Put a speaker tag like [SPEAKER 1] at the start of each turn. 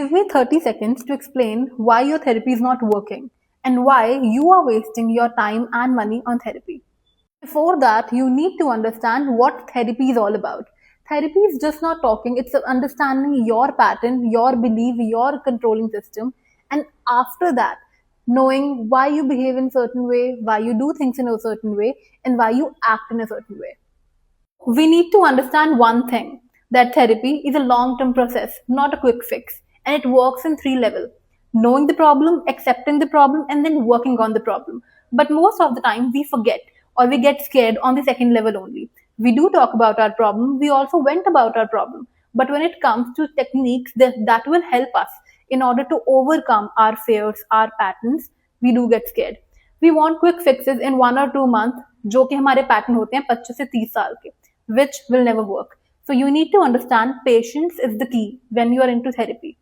[SPEAKER 1] Give me 30 seconds to explain why your therapy is not working and why you are wasting your time and money on therapy. Before that, you need to understand what therapy is all about. Therapy is just not talking, it's understanding your pattern, your belief, your controlling system. And after that, knowing why you behave in a certain way, why you do things in a certain way, and why you act in a certain way. We need to understand one thing, that therapy is a long term process, not a quick fix. And it works in three levels: knowing the problem, accepting the problem, and then working on the problem. But most of the time, we forget or we get scared on the second level only. We do talk about our problem, we also went about our problem. But when it comes to techniques that will help us in order to overcome our fears, our patterns, we do get scared. We want quick fixes in 1 or 2 months, जो कि हमारे pattern होते हैं 25 से 30 साल के, which will never work. So you need to understand patience is the key when you are into therapy.